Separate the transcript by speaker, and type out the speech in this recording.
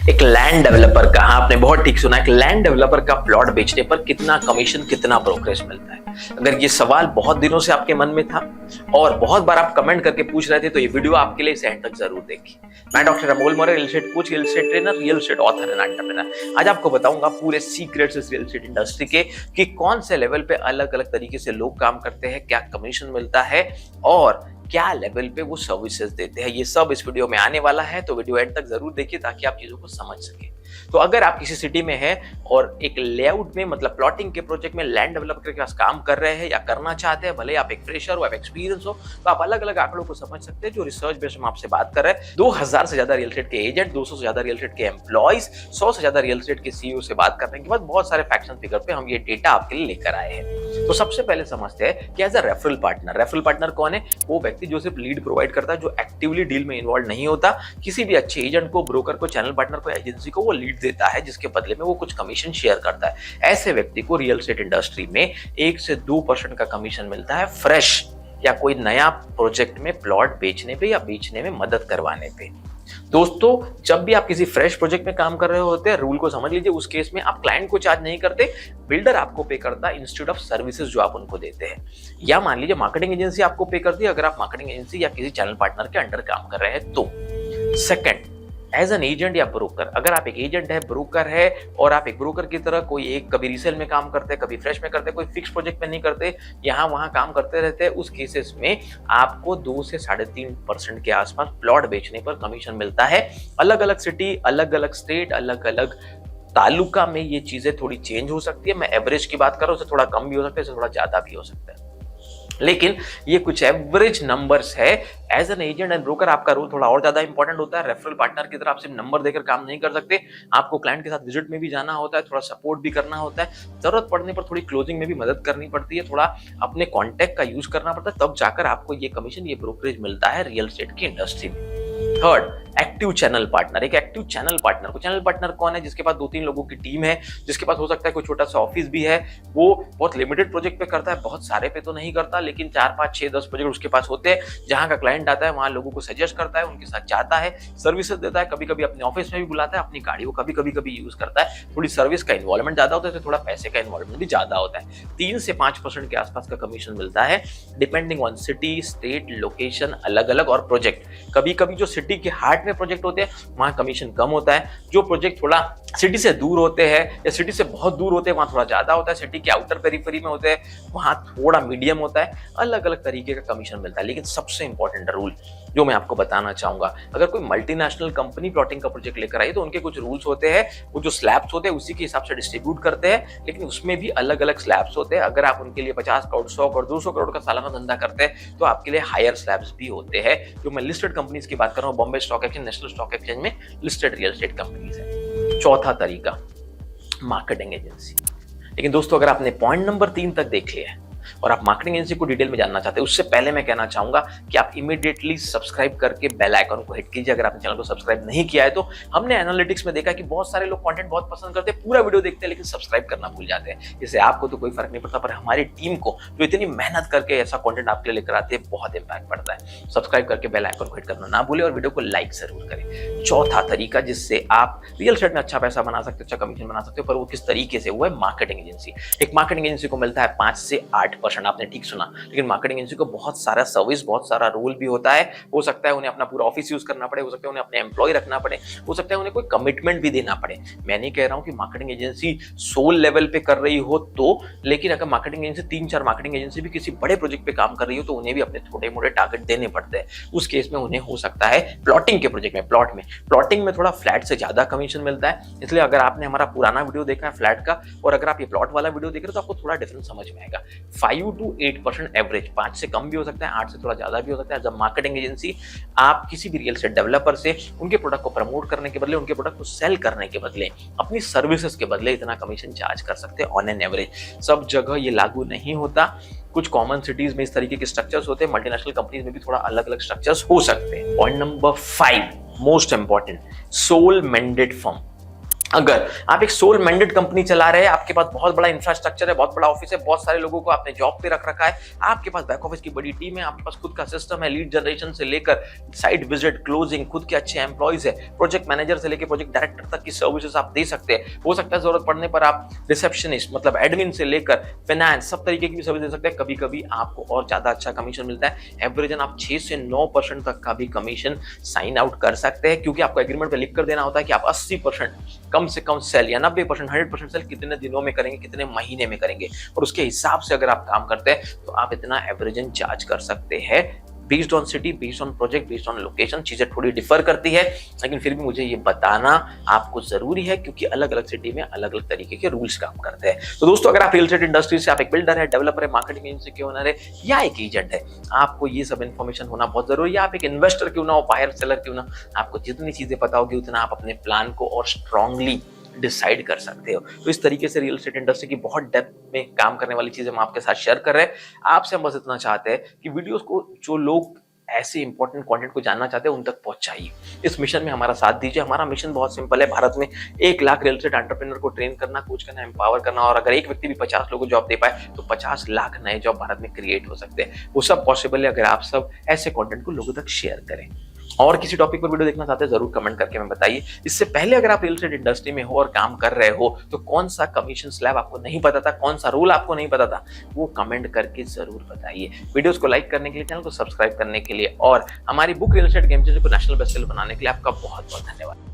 Speaker 1: एक land developer का, हाँ आपने बहुत ठीक सुना, एक लैंड डेवलपर का प्लॉट बेचने पर कितना कमीशन, कितना ब्रोकरेज मिलता है। अगर ये सवाल बहुत दिनों से आपके मन में था और बहुत बार आप कमेंट करके पूछ रहे थे तो ये वीडियो आपके लिए एंड तक जरूर देखिए। मैं doctor Amol Maurya, real estate coach, real estate trainer, real estate author and entrepreneur. आज आपको बताऊंगा पूरे सीक्रेट्स इस रियल एस्टेट इंडस्ट्री के कि कौन से लेवल पे अलग अलग तरीके से लोग काम करते हैं, क्या कमीशन मिलता है और क्या लेवल पे वो सर्विसेज देते हैं। ये सब इस वीडियो में आने वाला है, तो वीडियो एंड तक जरूर देखिए ताकि आप चीजों को समझ सके। तो अगर आप किसी सिटी में हैं और एक लेआउट में मतलब प्लॉटिंग के प्रोजेक्ट में लैंड डेवलपर के पास काम कर रहे हैं या करना चाहते हैं, भले आप एक फ्रेशर हो, आप एक्सपीरियंस हो, तो आप अलग अलग आंकड़ों को समझ सकते हैं जो रिसर्च बेस्ड हम आपसे बात कर रहे हैं। 2000 से ज्यादा रियल एस्टेट के एजेंट, 200 से ज्यादा रियल एस्टेट के एम्प्लॉइज, 100 से ज्यादा रियल एस्टेट के सीईओ से बात करने के बाद बहुत सारे फैक्शन फिगर पे हम ये डेटा आपके लिए लेकर आए हैं। तो सबसे पहले समझते हैं कि एज अ रेफरल पार्टनर कौन है। वो व्यक्ति जो सिर्फ लीड प्रोवाइड करता है, जो एक्टिवली डील में इन्वॉल्व नहीं होता, किसी भी अच्छे एजेंट को, ब्रोकर को, चैनल पार्टनर को, एजेंसी को वो लीड देता है जिसके बदले में वो कुछ कमीशन शेयर करता है। ऐसे व्यक्ति को रियल एस्टेट इंडस्ट्री में 1 से 2% का कमीशन मिलता है फ्रेश या कोई नया प्रोजेक्ट में प्लॉट बेचने पे या बेचने में मदद करवाने पे। दोस्तों, जब भी आप किसी फ्रेश प्रोजेक्ट में काम कर रहे होते हैं, रूल को समझ लीजिए, उस केस में आप क्लाइंट को चार्ज नहीं करते, बिल्डर आपको पे करता है इंस्टेड ऑफ सर्विसेज जो आप उनको देते हैं। या मान लीजिए मार्केटिंग एजेंसी आपको पे करती है अगर आप मार्केटिंग एजेंसी या किसी चैनल पार्टनर के अंडर काम कर रहे हैं तो। सेकंड, एज एन एजेंट या ब्रोकर, अगर आप एक एजेंट है, ब्रोकर है और आप एक ब्रोकर की तरह कोई एक कभी रीसेल में काम करते हैं, कभी फ्रेश में करते हैं, कोई फिक्स प्रोजेक्ट में नहीं करते, यहाँ वहां काम करते रहते हैं, उस केसेस में आपको 2 से 3.5% के आसपास प्लॉट बेचने पर कमीशन मिलता है। अलग अलग सिटी, अलग अलग स्टेट, अलग अलग तालुका में ये चीजें थोड़ी चेंज हो सकती है। मैं एवरेज की बात कर रहा हूँ, उससे थोड़ा कम भी हो सकता है, इससे थोड़ा ज्यादा भी हो सकता है, लेकिन ये कुछ एवरेज नंबर्स है। As an agent and broker आपका रोल थोड़ा और ज्यादा इंपॉर्टेंट होता है। रेफरल पार्टनर की तरह आप सिर्फ नंबर देकर काम नहीं कर सकते, आपको क्लाइंट के साथ विजिट में भी जाना होता है, थोड़ा सपोर्ट भी करना होता है, जरूरत पड़ने पर थोड़ी क्लोजिंग में भी मदद करनी पड़ती है, थोड़ा अपने कॉन्टेक्ट का यूज करना पड़ता है, तब जाकर आपको ये कमीशन, ये ब्रोकरेज मिलता है रियल एस्टेट की इंडस्ट्री में। Third, active channel partner. एक एक्टिव चैनल पार्टनर कौन है? जिसके पास 2-3 लोगों की टीम है, जिसके पास हो सकता है कोई छोटा सा ऑफिस भी है, वो बहुत लिमिटेड प्रोजेक्ट पे करता है, बहुत सारे पे तो नहीं करता, लेकिन 4, 5, 6, 10 प्रोजेक्ट उसके पास होते हैं। जहां का क्लाइंट आता है वहां लोगों को सजेस्ट करता है, उनके साथ जाता है, सर्विसेज देता है, कभी कभी अपने ऑफिस में भी बुलाता है, अपनी गाड़ी को कभी यूज करता है। थोड़ी सर्विस का इन्वॉल्वमेंट ज्यादा होता है, तो थोड़ा पैसे का इन्वॉल्वमेंट भी ज्यादा होता है। 3 से 5% के आसपास का कमीशन मिलता है, depending on city, state, location, अलग अलग और प्रोजेक्ट। कभी कभी जो सिटी के हार्ट में प्रोजेक्ट होते हैं वहां कमीशन कम होता है, जो प्रोजेक्ट थोड़ा सिटी से दूर होते हैं या सिटी से बहुत दूर होते हैं वहां थोड़ा ज्यादा होता है, सिटी के आउटर पेरिफेरी में होते हैं वहां थोड़ा मीडियम होता है। अलग अलग तरीके का कमीशन मिलता है, लेकिन सबसे इंपॉर्टेंट रूल जो मैं आपको बताना चाहूंगा, अगर कोई मल्टीनेशनल कंपनी प्लॉटिंग का प्रोजेक्ट लेकर आई तो उनके कुछ रूल्स होते हैं, वो जो स्लैब्स होते हैं उसी के हिसाब से डिस्ट्रीब्यूट करते हैं, लेकिन उसमें भी अलग अलग स्लैब्स होते हैं। अगर आप उनके लिए 50 करोड़, 100 करोड़, 200 करोड़ का सालाना धंधा करते हैं तो आपके लिए हायर स्लैब्स भी होते हैं। जो मैं लिस्टेड कंपनीज की बात कर रहा हूँ, Bombay stock exchange, national stock exchange में लिस्टेड रियल एस्टेट कंपनीज है। चौथा तरीका, मार्केटिंग एजेंसी। लेकिन दोस्तों, अगर आपने पॉइंट नंबर 3 तक देख लिया है और आप मार्केटिंग एजेंसी को डिटेल में जानना चाहते हैं, उससे पहले मैं कहना चाहूंगा कि आप इमीडिएटली सब्सक्राइब करके बेल आइकन को हिट कीजिए। अगर आपने चैनल को सब्सक्राइब नहीं किया है तो हमने एनालिटिक्स में देखा कि बहुत सारे लोग कंटेंट बहुत पसंद करते हैं, पूरा वीडियो देखते हैं लेकिन सब्सक्राइब करना भूल जाते हैं। इससे आपको तो कोई फर्क नहीं पड़ता, पर हमारी टीम को जो इतनी मेहनत करके ऐसा कंटेंट आपके लिए लेकर आते हैं बहुत इंपैक्ट पड़ता है। सब्सक्राइब करके बेल आइकन को हिट करना ना भूलें और वीडियो को लाइक जरूर करें। चौथा तरीका जिससे आप रियल एस्टेट में अच्छा पैसा बना सकते हो, अच्छा कमीशन बना सकते हो, पर वो किस तरीके से, वो है मार्केटिंग एजेंसी। एक मार्केटिंग एजेंसी को मिलता है 5 से 8%, आपने ठीक सुना, लेकिन मार्केटिंग एजेंसी को बहुत सारा सर्विस, बहुत सारा रोल भी होता है। हो सकता है उन्हें अपना पूरा ऑफिस यूज करना पड़े, हो सकता है उन्हें अपने एम्प्लॉय रखना पड़े, हो सकता है उन्हें कोई कमिटमेंट भी देना पड़े। मैं नहीं कह रहा हूं कि मार्केटिंग एजेंसी सोल लेवल पे कर रही हो तो, लेकिन अगर मार्केटिंग एजेंसी 3-4 मार्केटिंग एजेंसी भी किसी बड़े प्रोजेक्ट पे काम कर रही हो तो उन्हें भी अपने छोटे मोटे टारगेट देने पड़ते हैं। उस केस में उन्हें हो सकता है प्लॉटिंग के प्रोजेक्ट में, प्लॉटिंग में थोड़ा फ्लैट से ज्यादा कमीशन मिलता है। इसलिए अगर आपने हमारा पुराना वीडियो देखा है फ्लैट का और अगर आप ये प्लॉट वाला वीडियो देख रहे हो तो आपको थोड़ा डिफरेंस समझ में आएगा। 5 to 8% एवरेज, 5 से कम भी हो सकता है, 8 से थोड़ा ज्यादा भी हो सकता है। जब मार्केटिंग एजेंसी आप किसी भी रियल एस्टेट डेवलपर से उनके प्रोडक्ट को प्रमोट करने के बदले, उनके प्रोडक्ट को सेल करने के बदले, अपनी सर्विसेज के बदले इतना कमीशन चार्ज कर सकते हैं ऑन एन एवरेज। सब जगह ये लागू नहीं होता, कुछ कॉमन सिटीज में इस तरीके के स्ट्रक्चर्स होते हैं, मल्टीनेशनल कंपनीज में भी थोड़ा अलग अलग स्ट्रक्चर्स हो सकते हैं। Point number 5 most important, sole mandate firm. अगर आप एक सोल मैंडेट कंपनी चला रहे हैं, आपके पास बहुत बड़ा इंफ्रास्ट्रक्चर है, बहुत बड़ा ऑफिस है, बहुत सारे लोगों को आपने जॉब पे रख रखा है, आपके पास बैक ऑफिस की बड़ी टीम है, आपके पास खुद का सिस्टम है, लीड जनरेशन से लेकर साइट विजिट, क्लोजिंग, खुद के अच्छे एम्प्लॉइज है, प्रोजेक्ट मैनेजर से लेकर प्रोजेक्ट डायरेक्टर तक की सर्विसेज आप दे सकते हैं। हो सकता है जरूरत पड़ने पर आप रिसेप्शनिस्ट मतलब एडमिन से लेकर फाइनेंस सब तरीके की भी सर्विस दे सकते हैं। कभी कभी आपको और ज्यादा अच्छा कमीशन मिलता है, एवरेजन आप 6 से 9% तक का भी कमीशन साइन आउट कर सकते हैं, क्योंकि आपको एग्रीमेंट पे लिख कर देना होता है कि आप 80% कम से कम सेल या 90%, 100% सेल कितने दिनों में करेंगे, कितने महीने में करेंगे, और उसके हिसाब से अगर आप काम करते हैं तो आप इतना एवरेजन चार्ज कर सकते हैं। Based on city, based on project, based on location चीजें थोड़ी डिफर करती है, लेकिन फिर भी मुझे ये बताना आपको जरूरी है, क्योंकि अलग अलग सिटी में अलग अलग तरीके के रूल्स काम करते हैं। तो दोस्तों, अगर आप रियल एस्टेट इंडस्ट्री से, आप एक बिल्डर है, डेवलपर है, मार्केटिंग एजेंसी के ओनर है या एक एजेंट है, आपको ये सब इन्फॉर्मेशन होना बहुत जरूरी है। आप एक इन्वेस्टर क्यों ना हो, बायर सेलर क्यों ना, आपको जितनी चीजें पता होगी उतना आप अपने प्लान को और स्ट्रांगली डिसाइड कर सकते हो। तो इस तरीके से रियल एस्टेट इंडस्ट्री की बहुत डेप्थ में काम करने वाली चीजें हम आपके साथ शेयर कर रहे हैं। आपसे हम बस इतना चाहते हैं कि वीडियोस को जो लोग ऐसे इंपॉर्टेंट कंटेंट को जानना चाहते हैं उन तक पहुंचाइए। इस मिशन में हमारा साथ दीजिए। हमारा मिशन बहुत सिंपल है, भारत में 1 लाख रियल एस्टेट एंटरप्रेन्योर को ट्रेन करना, कोच करना, एम्पावर करना, और अगर एक व्यक्ति भी 50 लोगों को जॉब दे पाए तो 50 लाख नए जॉब भारत में क्रिएट हो सकते हैं। वो सब पॉसिबल है अगर आप सब ऐसे कंटेंट को लोगों तक शेयर करें। और किसी टॉपिक पर वीडियो देखना चाहते हैं जरूर कमेंट करके हमें बताइए। इससे पहले अगर आप रियल एस्टेट इंडस्ट्री में हो और काम कर रहे हो तो कौन सा कमीशन स्लैब आपको नहीं पता था, कौन सा रूल आपको नहीं पता था, वो कमेंट करके जरूर बताइए। वीडियोस को लाइक करने के लिए, चैनल को सब्सक्राइब करने के लिए, और हमारी book real estate game changer को नेशनल बेस्टसेलर बनाने के लिए आपका बहुत बहुत धन्यवाद।